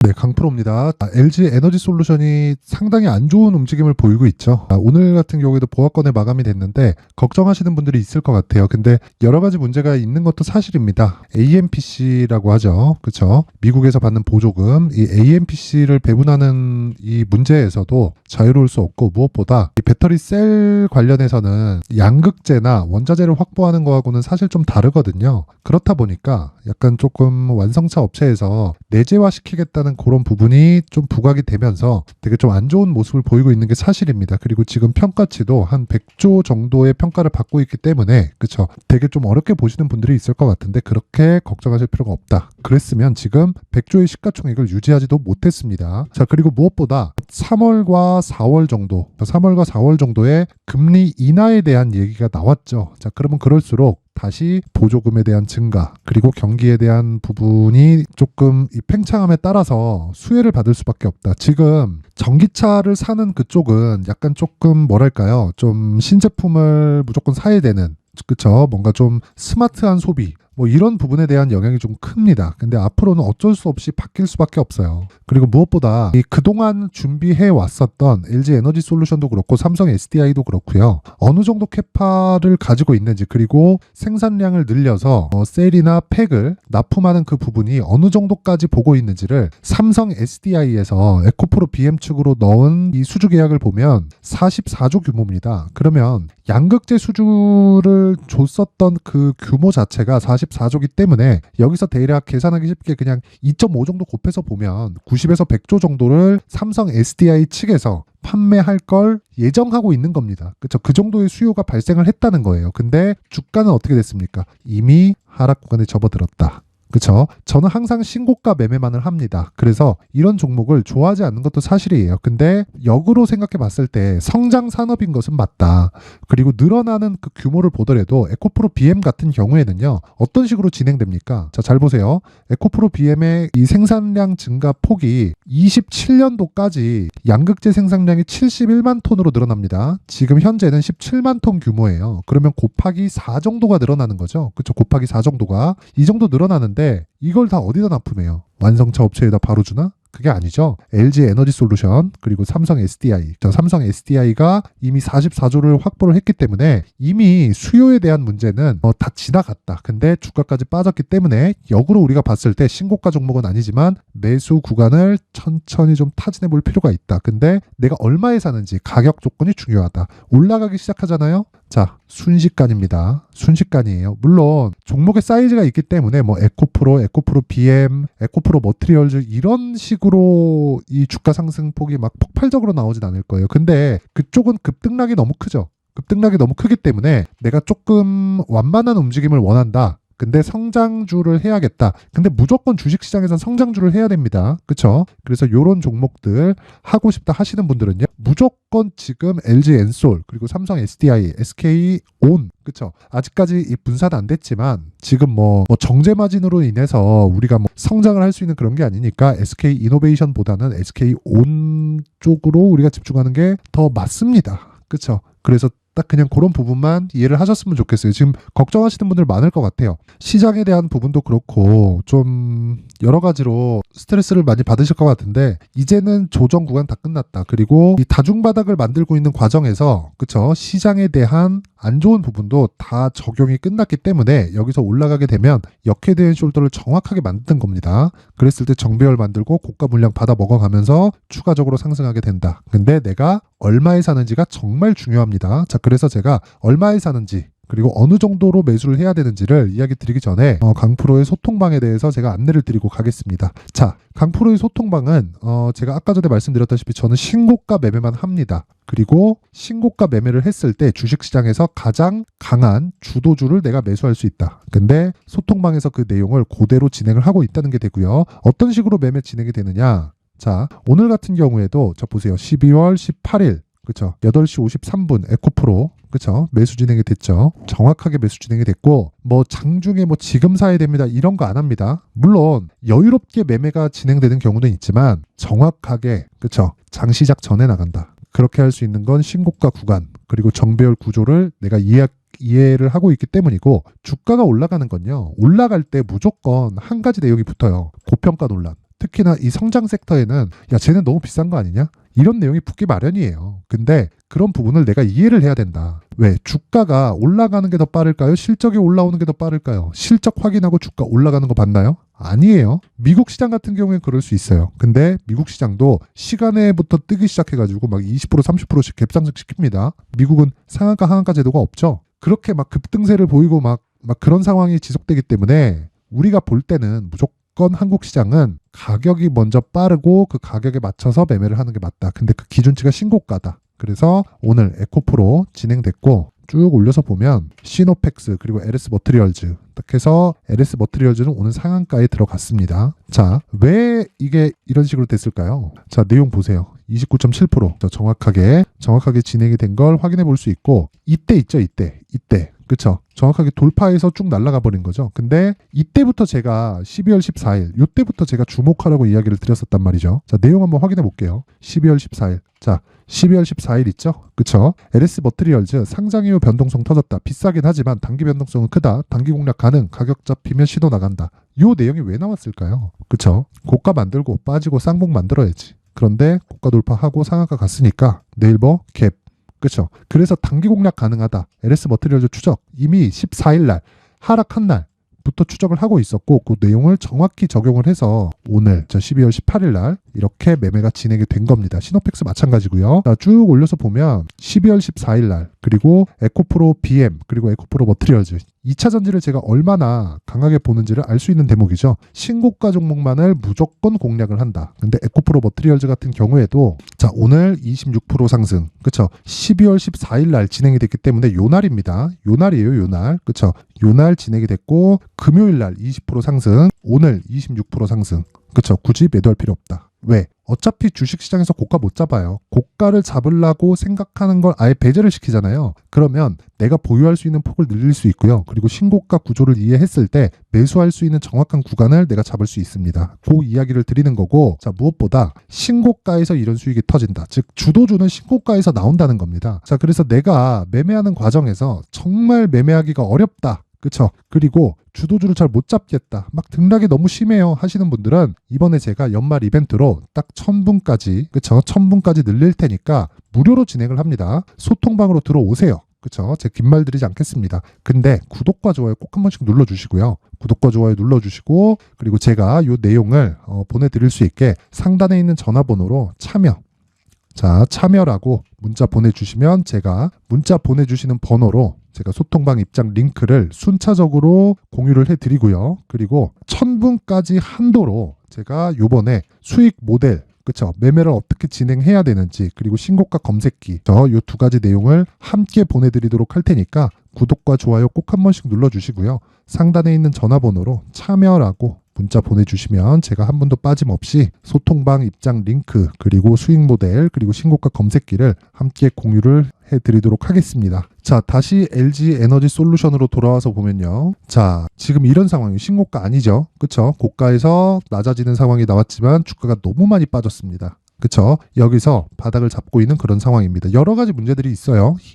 네, 강프로입니다. LG 에너지 솔루션이 상당히 안 좋은 움직임을 보이고 있죠. 오늘 같은 경우에도 보합권에 마감이 됐는데 걱정하시는 분들이 있을 것 같아요. 근데 여러 가지 문제가 있는 것도 사실입니다. AMPC라고 하죠. 그렇죠? 미국에서 받는 보조금, 이 AMPC를 배분하는 이 문제에서도 자유로울 수 없고, 무엇보다 이 배터리 셀 관련해서는 양극재나 원자재를 확보하는 거하고는 사실 좀 다르거든요. 그렇다 보니까 약간 조금 완성차 업체에서 내재화시키겠다는 그런 부분이 좀 부각이 되면서 되게 좀 안 좋은 모습을 보이고 있는 게 사실입니다. 그리고 지금 평가치도 한 100조 정도의 평가를 받고 있기 때문에, 그쵸, 되게 좀 어렵게 보시는 분들이 있을 것 같은데 그렇게 걱정하실 필요가 없다. 그랬으면 지금 100조의 시가총액을 유지하지도 못했습니다. 자, 그리고 무엇보다 3월과 4월 정도의 금리 인하에 대한 얘기가 나왔죠. 자, 그러면 그럴수록 다시 보조금에 대한 증가, 그리고 경기에 대한 부분이 조금 이 팽창함에 따라서 수혜를 받을 수밖에 없다. 지금 전기차를 사는 그쪽은 약간 조금 뭐랄까요, 좀 신제품을 무조건 사야 되는, 그쵸, 뭔가 좀 스마트한 소비, 뭐 이런 부분에 대한 영향이 좀 큽니다. 근데 앞으로는 어쩔 수 없이 바뀔 수밖에 없어요. 그리고 무엇보다 이 그동안 준비해 왔었던 LG 에너지 솔루션도 그렇고 삼성 SDI도 그렇고요. 어느 정도 캐파를 가지고 있는지, 그리고 생산량을 늘려서 셀이나 팩을 납품하는 그 부분이 어느 정도까지 보고 있는지를 삼성 SDI에서 에코프로 BM 측으로 넣은 이 수주 계약을 보면 44조 규모입니다. 그러면 양극재 수주를 줬었던 그 규모 자체가 44조기 때문에 여기서 대략 계산하기 쉽게 그냥 2.5 정도 곱해서 보면 90에서 100조 정도를 삼성 SDI 측에서 판매할 걸 예정하고 있는 겁니다. 그렇죠? 그 정도의 수요가 발생을 했다는 거예요. 근데 주가는 어떻게 됐습니까? 이미 하락 구간에 접어들었다. 그쵸? 저는 항상 신고가 매매만을 합니다. 그래서 이런 종목을 좋아하지 않는 것도 사실이에요. 근데 역으로 생각해 봤을 때 성장 산업인 것은 맞다. 그리고 늘어나는 그 규모를 보더라도 에코프로 BM 같은 경우에는요, 어떤 식으로 진행됩니까? 자, 잘 보세요. 에코프로 BM의 이 생산량 증가 폭이 27년도까지 양극재 생산량이 71만 톤으로 늘어납니다. 지금 현재는 17만 톤 규모예요. 그러면 곱하기 4 정도가 늘어나는 거죠. 그쵸? 곱하기 4 정도가 이 정도 늘어나는데 이걸 다 어디다 납품해요? 완성차 업체에다 바로 주나? 그게 아니죠. LG 에너지 솔루션, 그리고 삼성 SDI. 삼성 SDI가 이미 44조를 확보를 했기 때문에 이미 수요에 대한 문제는 다 지나갔다. 근데 주가까지 빠졌기 때문에 역으로 우리가 봤을 때 신고가 종목은 아니지만 매수 구간을 천천히 좀 타진해 볼 필요가 있다. 근데 내가 얼마에 사는지 가격 조건이 중요하다. 올라가기 시작하잖아요. 자, 순식간입니다. 순식간이에요. 물론 종목의 사이즈가 있기 때문에 뭐 에코프로, 에코프로 BM, 에코프로 머티리얼즈 이런 식으로 이 주가 상승폭이 막 폭발적으로 나오진 않을 거예요. 근데 그쪽은 급등락이 너무 크죠. 급등락이 너무 크기 때문에 내가 조금 완만한 움직임을 원한다. 근데 성장주를 해야겠다. 근데 무조건 주식시장에선 성장주를 해야 됩니다. 그쵸? 그래서 이런 종목들 하고 싶다 하시는 분들은요, 무조건 지금 LG 엔솔, 그리고 삼성 SDI, SK온, 그쵸? 아직까지 이 분산 안 됐지만 지금 뭐 정제 마진으로 인해서 우리가 뭐 성장을 할 수 있는 그런 게 아니니까 SK 이노베이션보다는 SK온 쪽으로 우리가 집중하는 게 더 맞습니다. 그쵸? 그래서 딱 그냥 그런 부분만 이해를 하셨으면 좋겠어요. 지금 걱정하시는 분들 많을 것 같아요. 시장에 대한 부분도 그렇고 좀 여러 가지로 스트레스를 많이 받으실 것 같은데 이제는 조정 구간 다 끝났다. 그리고 이 다중바닥을 만들고 있는 과정에서, 그쵸, 시장에 대한 안 좋은 부분도 다 적용이 끝났기 때문에 여기서 올라가게 되면 역헤드 앤 숄더를 정확하게 만든 겁니다. 그랬을 때 정배열 만들고 고가 물량 받아 먹어가면서 추가적으로 상승하게 된다. 근데 내가 얼마에 사는지가 정말 중요합니다. 자, 그래서 제가 얼마에 사는지, 그리고 어느 정도로 매수를 해야 되는지를 이야기 드리기 전에 강프로의 소통방에 대해서 제가 안내를 드리고 가겠습니다. 자, 강프로의 소통방은 제가 아까 전에 말씀드렸다시피 저는 신고가 매매만 합니다. 그리고 신고가 매매를 했을 때 주식시장에서 가장 강한 주도주를 내가 매수할 수 있다. 근데 소통방에서 그 내용을 그대로 진행을 하고 있다는 게 되고요. 어떤 식으로 매매 진행이 되느냐? 자, 오늘 같은 경우에도 자 보세요. 12월 18일, 그쵸, 8시 53분 에코프로, 그쵸, 매수 진행이 됐죠. 정확하게 매수 진행이 됐고, 뭐 장중에 뭐 지금 사야 됩니다 이런 거 안 합니다. 물론 여유롭게 매매가 진행되는 경우는 있지만 정확하게, 그쵸, 장 시작 전에 나간다. 그렇게 할 수 있는 건 신고가 구간, 그리고 정배열 구조를 내가 이해를 하고 있기 때문이고, 주가가 올라가는 건요, 올라갈 때 무조건 한 가지 내용이 붙어요. 고평가 논란. 특히나 이 성장 섹터에는 야 쟤는 너무 비싼 거 아니냐? 이런 내용이 붙기 마련이에요. 근데 그런 부분을 내가 이해를 해야 된다. 왜? 주가가 올라가는 게 더 빠를까요? 실적이 올라오는 게 더 빠를까요? 실적 확인하고 주가 올라가는 거 봤나요? 아니에요. 미국 시장 같은 경우에는 그럴 수 있어요. 근데 미국 시장도 시간에부터 뜨기 시작해가지고 막 20% 30%씩 갭상승 시킵니다. 미국은 상한가 하한가 제도가 없죠. 그렇게 막 급등세를 보이고 막 그런 상황이 지속되기 때문에 우리가 볼 때는 무조건 한국 시장은 가격이 먼저 빠르고 그 가격에 맞춰서 매매를 하는 게 맞다. 근데 그 기준치가 신고가다. 그래서 오늘 에코프로 진행됐고 쭉 올려서 보면 시노펙스 그리고 LS 머트리얼즈 딱 해서 LS 머트리얼즈는 오늘 상한가에 들어갔습니다. 자, 왜 이게 이런 식으로 됐을까요? 자, 내용 보세요. 29.7% 정확하게 진행이 된 걸 확인해 볼 수 있고 이때 있죠. 이때 그쵸? 정확하게 돌파해서 쭉 날아가 버린 거죠. 근데 이때부터 제가 12월 14일 이때부터 제가 주목하라고 이야기를 드렸었단 말이죠. 자, 내용 한번 확인해 볼게요. 12월 14일 자 12월 14일 있죠? 그쵸? LS 머트리얼즈 상장 이후 변동성 터졌다. 비싸긴 하지만 단기 변동성은 크다. 단기 공략 가능. 가격 잡히면 시도 나간다. 요 내용이 왜 나왔을까요? 그쵸? 고가 만들고 빠지고 쌍봉 만들어야지. 그런데 고가 돌파하고 상한가 갔으니까 네이버 갭. 그쵸? 그래서 단기 공략 가능하다. LS 머트리얼즈 추적 이미 14일 날 하락한 날부터 추적을 하고 있었고 그 내용을 정확히 적용을 해서 오늘 12월 18일 날 이렇게 매매가 진행이 된 겁니다. 시노펙스 마찬가지고요. 자, 쭉 올려서 보면 12월 14일 날 그리고 에코프로 BM 그리고 에코프로 머트리얼즈 2차 전지를 제가 얼마나 강하게 보는지를 알 수 있는 대목이죠. 신고가 종목만을 무조건 공략을 한다. 근데 에코프로 머트리얼즈 같은 경우에도 자 오늘 26% 상승 그쵸? 12월 14일 날 진행이 됐기 때문에 요 날입니다. 요 날이에요. 요 날 그쵸? 요 날 진행이 됐고 금요일 날 20% 상승 오늘 26% 상승 그쵸? 굳이 매도할 필요 없다. 왜? 어차피 주식시장에서 고가 못 잡아요. 고가를 잡으려고 생각하는 걸 아예 배제를 시키잖아요. 그러면 내가 보유할 수 있는 폭을 늘릴 수 있고요. 그리고 신고가 구조를 이해했을 때 매수할 수 있는 정확한 구간을 내가 잡을 수 있습니다. 그 이야기를 드리는 거고 자 무엇보다 신고가에서 이런 수익이 터진다. 즉 주도주는 신고가에서 나온다는 겁니다. 자 그래서 내가 매매하는 과정에서 정말 매매하기가 어렵다. 그쵸? 그리고 주도주를 잘 못 잡겠다. 막 등락이 너무 심해요 하시는 분들은 이번에 제가 연말 이벤트로 딱 1000분까지 그쵸? 1000분까지 늘릴 테니까 무료로 진행을 합니다. 소통방으로 들어오세요. 그쵸? 제가 긴 말 드리지 않겠습니다. 근데 구독과 좋아요 꼭 한 번씩 눌러주시고요. 구독과 좋아요 눌러주시고 그리고 제가 이 내용을 보내드릴 수 있게 상단에 있는 전화번호로 참여라고 문자 보내주시면 제가 문자 보내주시는 번호로 제가 소통방 입장 링크를 순차적으로 공유를 해드리고요. 그리고 1000분까지 한도로 제가 요번에 수익 모델 그쵸? 매매를 어떻게 진행해야 되는지 그리고 신고가 검색기 요 두 가지 내용을 함께 보내드리도록 할 테니까 구독과 좋아요 꼭 한 번씩 눌러주시고요. 상단에 있는 전화번호로 참여라고 문자 보내주시면 제가 한 분도 빠짐없이 소통방 입장 링크 그리고 수익 모델 그리고 신고가 검색기를 함께 공유를 해드리도록 하겠습니다. 자 다시 LG 에너지 솔루션으로 돌아와서 보면요. 자 지금 이런 상황이 신고가 아니죠. 그쵸? 고가에서 낮아지는 상황이 나왔지만 주가가 너무 많이 빠졌습니다. 그쵸? 여기서 바닥을 잡고 있는 그런 상황입니다. 여러 가지 문제들이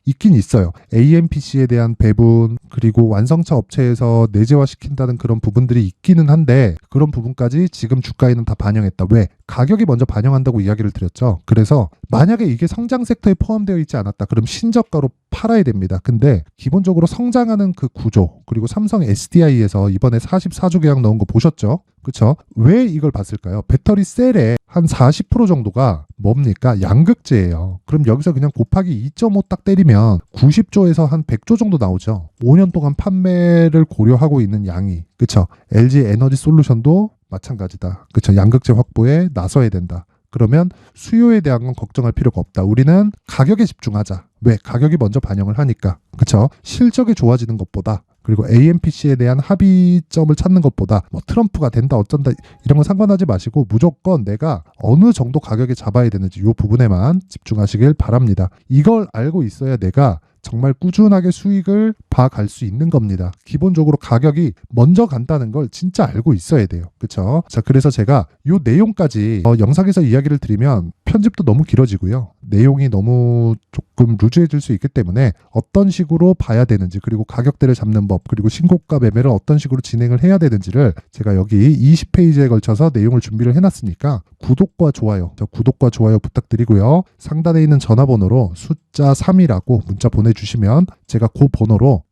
있긴 있어요. AMPC에 대한 배분 그리고 완성차 업체에서 내재화시킨다는 그런 부분들이 있기는 한데 그런 부분까지 지금 주가에는 다 반영했다. 왜? 가격이 먼저 반영한다고 이야기를 드렸죠. 그래서 만약에 이게 성장 섹터에 포함되어 있지 않았다. 그럼 신저가로 팔아야 됩니다. 근데 기본적으로 성장하는 그 구조 그리고 삼성 SDI에서 이번에 44조 계약 넣은 거 보셨죠? 그쵸? 왜 이걸 봤을까요? 배터리 셀에 한 40% 정도가 뭡니까? 양극재예요. 그럼 여기서 그냥 곱하기 2.5 딱 때리면 90조에서 한 100조 정도 나오죠. 5년 동안 판매를 고려하고 있는 양이. 그쵸? LG 에너지 솔루션도 마찬가지다. 그쵸? 양극재 확보에 나서야 된다. 그러면 수요에 대한 건 걱정할 필요가 없다. 우리는 가격에 집중하자. 왜? 가격이 먼저 반영을 하니까. 그쵸? 실적이 좋아지는 것보다 그리고 AMPC에 대한 합의점을 찾는 것보다 뭐 트럼프가 된다 어쩐다 이런 건 상관하지 마시고 무조건 내가 어느 정도 가격에 잡아야 되는지 이 부분에만 집중하시길 바랍니다. 이걸 알고 있어야 내가 정말 꾸준하게 수익을 봐갈 수 있는 겁니다. 기본적으로 가격이 먼저 간다는 걸 진짜 알고 있어야 돼요. 그쵸? 자, 그래서 제가 이 내용까지 영상에서 이야기를 드리면 편집도 너무 길어지고요. 내용이 너무 조금 루즈해질 수 있기 때문에 어떤 식으로 봐야 되는지, 그리고 가격대를 잡는 법, 그리고 신고가 매매를 어떤 식으로 진행을 해야 되는지를 제가 여기 20페이지에 걸쳐서 내용을 준비를 해놨으니까 구독과 좋아요, 구독과 좋아요 부탁드리고요. 상단에 있는 전화번호로 숫자 3이라고 문자 보내주시면 제가 그 번호로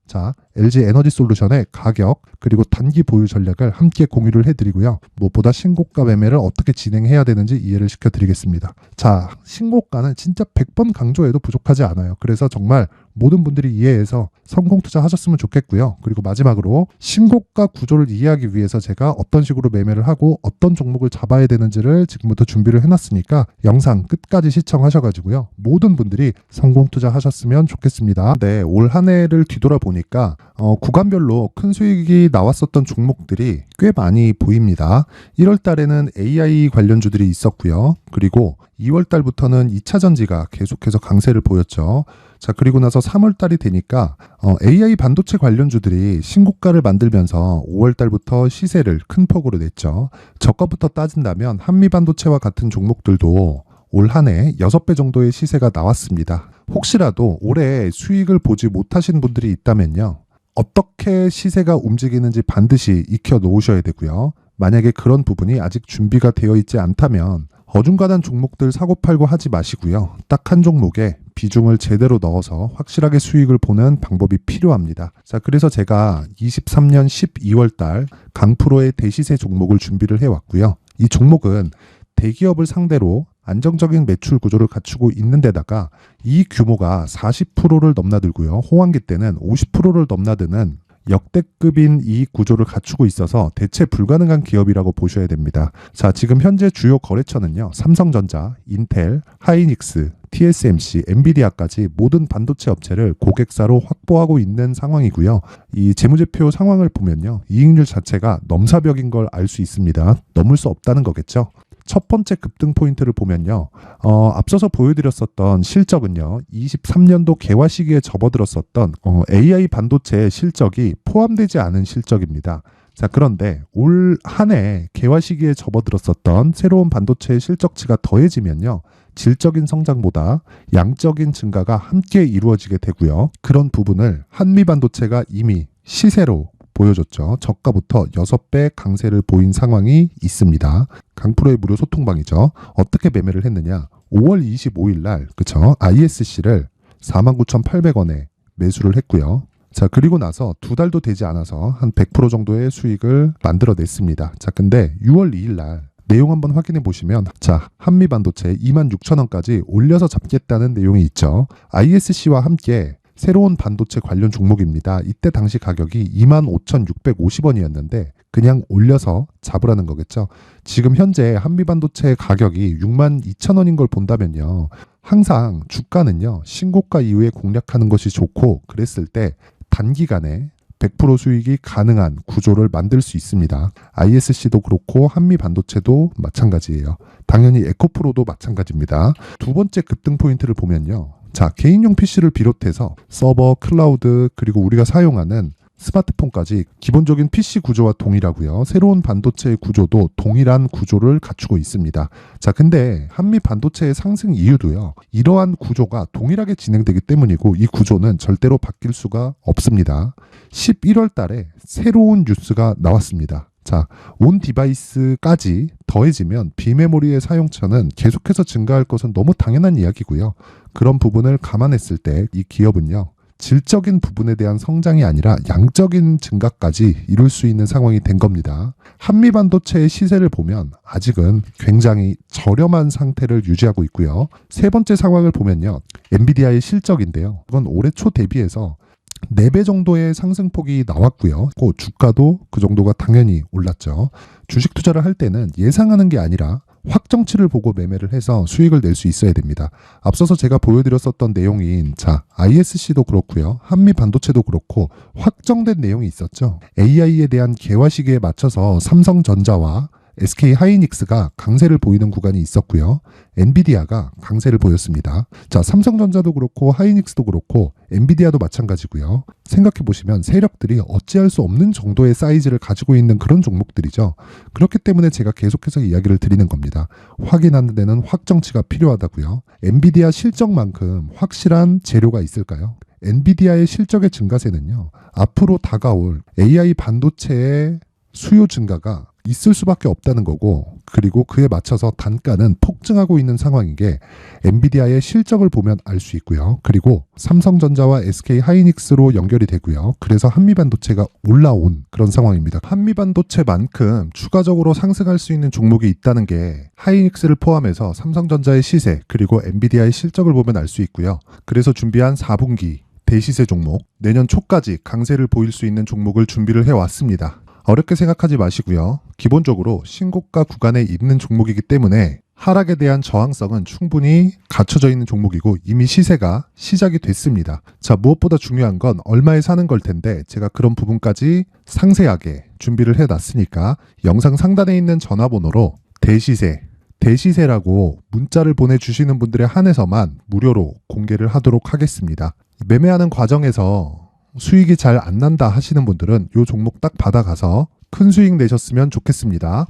LG 에너지 솔루션의 가격 그리고 단기 보유 전략을 함께 공유를 해드리고요. 무엇보다 신고가 매매를 어떻게 진행해야 되는지 이해를 시켜드리겠습니다. 신고가는 진짜 100번 강조해도 부족하지 않아요. 그래서 정말 모든 분들이 이해해서 성공 투자하셨으면 좋겠고요. 그리고 마지막으로 신고가 구조를 이해하기 위해서 제가 어떤 식으로 매매를 하고 어떤 종목을 잡아야 되는지를 지금부터 준비를 해놨으니까 영상 끝까지 시청하셔가지고요. 모든 분들이 성공 투자하셨으면 좋겠습니다. 네, 올 한 해를 뒤돌아보니까 구간별로 큰 수익이 나왔었던 종목들이 꽤 많이 보입니다. 1월 달에는 AI 관련주들이 있었고요. 그리고 2월 달부터는 2차 전지가 계속해서 강세를 보였죠. 그리고 나서 3월 달이 되니까 AI 반도체 관련주들이 신고가를 만들면서 5월 달부터 시세를 큰 폭으로 냈죠. 저가부터 따진다면 한미반도체와 같은 종목들도 올 한 해 6배 정도의 시세가 나왔습니다. 혹시라도 올해 수익을 보지 못하신 분들이 있다면요, 어떻게 시세가 움직이는지 반드시 익혀 놓으셔야 되고요. 만약에 그런 부분이 아직 준비가 되어 있지 않다면 어중간한 종목들 사고 팔고 하지 마시고요. 딱 한 종목에 비중을 제대로 넣어서 확실하게 수익을 보는 방법이 필요합니다. 그래서 제가 23년 12월 달 강프로의 대시세 종목을 준비를 해왔고요. 이 종목은 대기업을 상대로 안정적인 매출 구조를 갖추고 있는 데다가 이 규모가 40%를 넘나들고요. 호황기 때는 50%를 넘나드는 역대급인 이익 구조를 갖추고 있어서 대체 불가능한 기업이라고 보셔야 됩니다. 지금 현재 주요 거래처는요, 삼성전자, 인텔, 하이닉스, TSMC, 엔비디아까지 모든 반도체 업체를 고객사로 확보하고 있는 상황이고요. 이 재무제표 상황을 보면요, 이익률 자체가 넘사벽인 걸 알 수 있습니다. 넘을 수 없다는 거겠죠. 첫 번째 급등 포인트를 보면요, 앞서서 보여드렸었던 실적은요, 23년도 개화 시기에 접어들었었던 AI 반도체의 실적이 포함되지 않은 실적입니다. 그런데 올 한 해 개화 시기에 접어들었었던 새로운 반도체의 실적치가 더해지면요, 질적인 성장보다 양적인 증가가 함께 이루어지게 되고요. 그런 부분을 한미반도체가 이미 시세로 보여줬죠. 저가부터 6배 강세를 보인 상황이 있습니다. 강프로의 무료 소통방이죠. 어떻게 매매를 했느냐? 5월 25일 날, ISC를 49,800원에 매수를 했고요. 그리고 나서 2달도 되지 않아서 한 100% 정도의 수익을 만들어냈습니다. 근데 6월 2일 날 내용 한번 확인해 보시면 한미반도체 26,000원까지 올려서 잡겠다는 내용이 있죠. ISC와 함께 새로운 반도체 관련 종목입니다. 이때 당시 가격이 25,650원이었는데 그냥 올려서 잡으라는 거겠죠. 지금 현재 한미반도체 가격이 62,000원인 걸 본다면요, 항상 주가는요, 신고가 이후에 공략하는 것이 좋고, 그랬을 때 단기간에 100% 수익이 가능한 구조를 만들 수 있습니다. ISC도 그렇고 한미반도체도 마찬가지예요. 당연히 에코프로도 마찬가지입니다. 두 번째 급등 포인트를 보면요, 개인용 PC를 비롯해서 서버, 클라우드, 그리고 우리가 사용하는 스마트폰까지 기본적인 PC 구조와 동일하고요. 새로운 반도체의 구조도 동일한 구조를 갖추고 있습니다. 근데 한미 반도체의 상승 이유도요, 이러한 구조가 동일하게 진행되기 때문이고, 이 구조는 절대로 바뀔 수가 없습니다. 11월 달에 새로운 뉴스가 나왔습니다. 온 디바이스까지 더해지면 비메모리의 사용처는 계속해서 증가할 것은 너무 당연한 이야기고요. 그런 부분을 감안했을 때 이 기업은요, 질적인 부분에 대한 성장이 아니라 양적인 증가까지 이룰 수 있는 상황이 된 겁니다. 한미반도체의 시세를 보면 아직은 굉장히 저렴한 상태를 유지하고 있고요. 세 번째 상황을 보면요, 엔비디아의 실적인데요, 이건 올해 초 대비해서 4배 정도의 상승폭이 나왔고요. 주가도 그 정도가 당연히 올랐죠. 주식 투자를 할 때는 예상하는 게 아니라 확정치를 보고 매매를 해서 수익을 낼 수 있어야 됩니다. 앞서서 제가 보여드렸었던 내용인 ISC도 그렇고요, 한미 반도체도 그렇고 확정된 내용이 있었죠. AI에 대한 개화 시기에 맞춰서 삼성전자와 SK 하이닉스가 강세를 보이는 구간이 있었고요. 엔비디아가 강세를 보였습니다. 자, 삼성전자도 그렇고 하이닉스도 그렇고 엔비디아도 마찬가지고요. 생각해 보시면 세력들이 어찌할 수 없는 정도의 사이즈를 가지고 있는 그런 종목들이죠. 그렇기 때문에 제가 계속해서 이야기를 드리는 겁니다. 확인하는 데는 확정치가 필요하다고요. 엔비디아 실적만큼 확실한 재료가 있을까요? 엔비디아의 실적의 증가세는요, 앞으로 다가올 AI 반도체의 수요 증가가 있을 수밖에 없다는 거고, 그리고 그에 맞춰서 단가는 폭증하고 있는 상황인 게 엔비디아의 실적을 보면 알 수 있고요. 그리고 삼성전자와 SK 하이닉스로 연결이 되고요. 그래서 한미반도체가 올라온 그런 상황입니다. 한미반도체만큼 추가적으로 상승할 수 있는 종목이 있다는 게 하이닉스를 포함해서 삼성전자의 시세 그리고 엔비디아의 실적을 보면 알 수 있고요. 그래서 준비한 4분기 대시세 종목, 내년 초까지 강세를 보일 수 있는 종목을 준비를 해왔습니다. 어렵게 생각하지 마시고요. 기본적으로 신고가 구간에 있는 종목이기 때문에 하락에 대한 저항성은 충분히 갖춰져 있는 종목이고 이미 시세가 시작이 됐습니다. 자, 무엇보다 중요한 건 얼마에 사는 걸 텐데 제가 그런 부분까지 상세하게 준비를 해놨으니까 영상 상단에 있는 전화번호로 대시세라고 문자를 보내주시는 분들에 한해서만 무료로 공개를 하도록 하겠습니다. 매매하는 과정에서 수익이 잘 안 난다 하시는 분들은 이 종목 딱 받아가서 큰 수익 내셨으면 좋겠습니다.